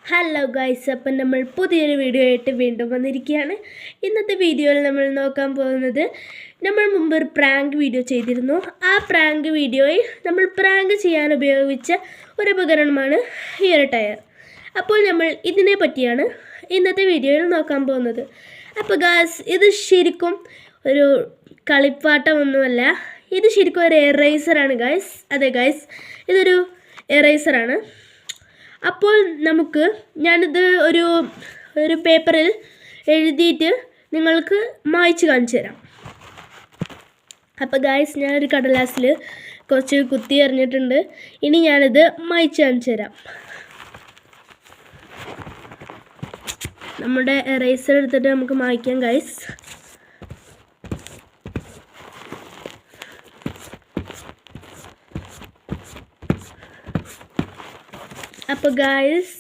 Hello guys, അപ്പം നമ്മൾ പുതിയൊരു വീഡിയോ ആയിട്ട് വീണ്ടും വന്നിരിക്കുകയാണ്. ഇന്നത്തെ വീഡിയോയിൽ നമ്മൾ നോക്കാൻ പോകുന്നത്, നമ്മൾ മുമ്പ് ഒരു പ്രാങ്ക് വീഡിയോ ചെയ്തിരുന്നു. ആ പ്രാങ്ക് വീഡിയോയിൽ നമ്മൾ പ്രാങ്ക് ചെയ്യാൻ ഉപയോഗിച്ച ഒരു ഉപകരണമാണ് ഈ ഒരു ടയർ. അപ്പോൾ നമ്മൾ ഇതിനെ പറ്റിയാണ് ഇന്നത്തെ വീഡിയോയിൽ നോക്കാൻ പോകുന്നത്. അപ്പോൾ ഗൈസ്, ഇത് ശരിക്കും ഒരു കളിപ്പാട്ടമൊന്നുമല്ല, ഇത് ശരിക്കും ഒരു എറേസറാണ് ഗൈസ്. അതെ ഗൈസ്, ഇതൊരു എറേസറാണ്. അപ്പോൾ ഞാനിത് ഒരു പേപ്പറിൽ എഴുതിയിട്ട് നിങ്ങൾക്ക് മായ്ച്ച് കാണിച്ചു തരാം. അപ്പോൾ ഗായ്സ്, ഞാനൊരു കടലാസിൽ കുറച്ച് കുത്തി എറിഞ്ഞിട്ടുണ്ട്. ഇനി ഞാനിത് മായ്ച്ച് കാണിച്ചു തരാം. നമ്മുടെ എറേസർ എടുത്തിട്ട് നമുക്ക് മായ്ക്കാം ഗായ്സ്. അപ്പോൾ ഗായ്സ്,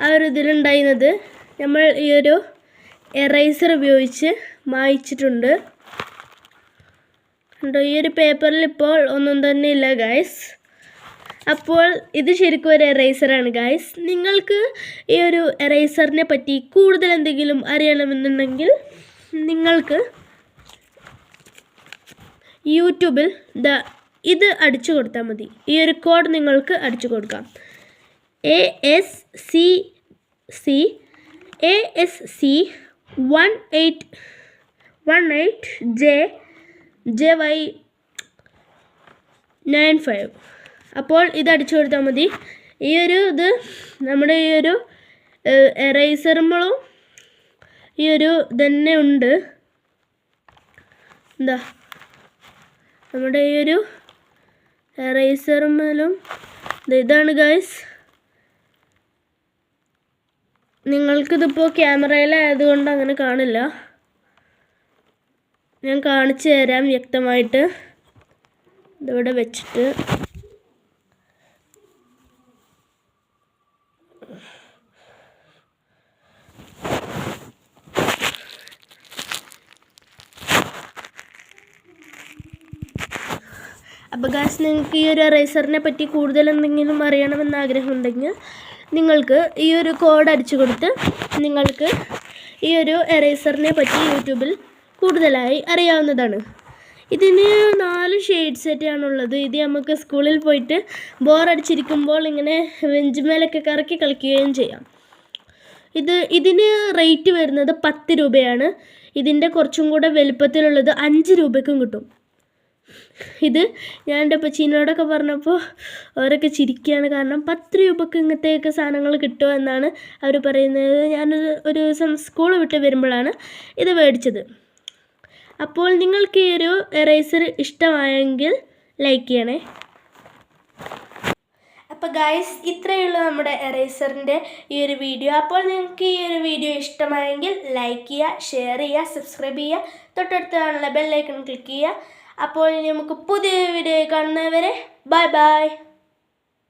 ആ ഒരു ഇതിലുണ്ടായിരുന്നത് നമ്മൾ ഈ ഒരു എറേസർ ഉപയോഗിച്ച് മായ്ച്ചിട്ടുണ്ട്. ഈ ഒരു പേപ്പറിൽ ഇപ്പോൾ ഒന്നും തന്നെ ഇല്ല ഗായ്സ്. അപ്പോൾ ഇത് ശരിക്കും ഒരു എറേസറാണ് ഗായ്സ്. നിങ്ങൾക്ക് ഈ ഒരു എറേസറിനെ പറ്റി കൂടുതൽ എന്തെങ്കിലും അറിയണമെന്നുണ്ടെങ്കിൽ നിങ്ങൾക്ക് യൂട്യൂബിൽ ഇത് അടിച്ചു കൊടുത്താൽ മതി. ഈ ഒരു കോഡ് നിങ്ങൾക്ക് അടിച്ചു കൊടുക്കാം. ASC 18JY95. അപ്പോൾ ഇത് അടിച്ചു കൊടുത്താൽ മതി. ഇത് നമ്മുടെ ഈ ഒരു എറേസറുമ്പോഴും ഈ ഒരു തന്നെ ഉണ്ട്. എന്താ നമ്മുടെ ഈ ഒരു എറേസറുമ്പോഴും ഇതാണ് ഗൈസ്. നിങ്ങൾക്കിതിപ്പോൾ ക്യാമറയിലായതുകൊണ്ട് അങ്ങനെ കാണില്ല. ഞാൻ കാണിച്ചു തരാം വ്യക്തമായിട്ട്. ഇതിവിടെ വെച്ചിട്ട് അപ്പോൾ ഗായ്സ്, നിങ്ങൾക്ക് ഈ ഒരു എറേസറിനെ പറ്റി കൂടുതൽ എന്തെങ്കിലും അറിയണമെന്ന് ആഗ്രഹമുണ്ടെങ്കിൽ നിങ്ങൾക്ക് ഈ ഒരു കോഡ് അടിച്ചു കൊടുത്ത് നിങ്ങൾക്ക് ഈ ഒരു എറേസറിനെ പറ്റി യൂട്യൂബിൽ കൂടുതലായി അറിയാവുന്നതാണ്. ഇതിന് 4 ഷെയ്ഡ്സ് ആയിട്ടാണുള്ളത്. ഇത് നമുക്ക് സ്കൂളിൽ പോയിട്ട് ബോറടിച്ചിരിക്കുമ്പോൾ ഇങ്ങനെ ബെഞ്ചുമേലൊക്കെ കറക്കി കളിക്കുകയും ചെയ്യാം. ഇതിന് റേറ്റ് വരുന്നത് 10 രൂപയാണ്. ഇതിൻ്റെ കുറച്ചും കൂടെ വലുപ്പത്തിലുള്ളത് 5 രൂപയ്ക്കും കിട്ടും. ഇത് ഞാൻ എൻ്റെ പച്ചീനോടൊക്കെ പറഞ്ഞപ്പോൾ അവരൊക്കെ ചിരിക്കുകയാണ്. കാരണം 10 രൂപയ്ക്ക് ഇങ്ങനത്തെയൊക്കെ സാധനങ്ങൾ കിട്ടുമോ എന്നാണ് അവർ പറയുന്നത്. ഒരു ദിവസം സ്കൂൾ വിട്ട് വരുമ്പോഴാണ് ഇത് മേടിച്ചത്. അപ്പോൾ നിങ്ങൾക്ക് ഈ ഒരു എറേസർ ഇഷ്ടമായെങ്കിൽ ലൈക്ക് ചെയ്യണേ. അപ്പോൾ ഗായ്സ്, ഇത്രയേ ഉള്ളൂ നമ്മുടെ എറേസറിൻ്റെ ഈ ഒരു വീഡിയോ. അപ്പോൾ നിങ്ങൾക്ക് ഈ ഒരു വീഡിയോ ഇഷ്ടമായെങ്കിൽ ലൈക്ക് ചെയ്യുക, ഷെയർ ചെയ്യുക, സബ്സ്ക്രൈബ് ചെയ്യുക, തൊട്ടടുത്താണുള്ള ബെല്ലൈക്കൺ ക്ലിക്ക് ചെയ്യുക. അപ്പോൾ ഇനി നമുക്ക് പുതിയ വീഡിയോ കാണുന്നവരെ ബൈ ബൈ.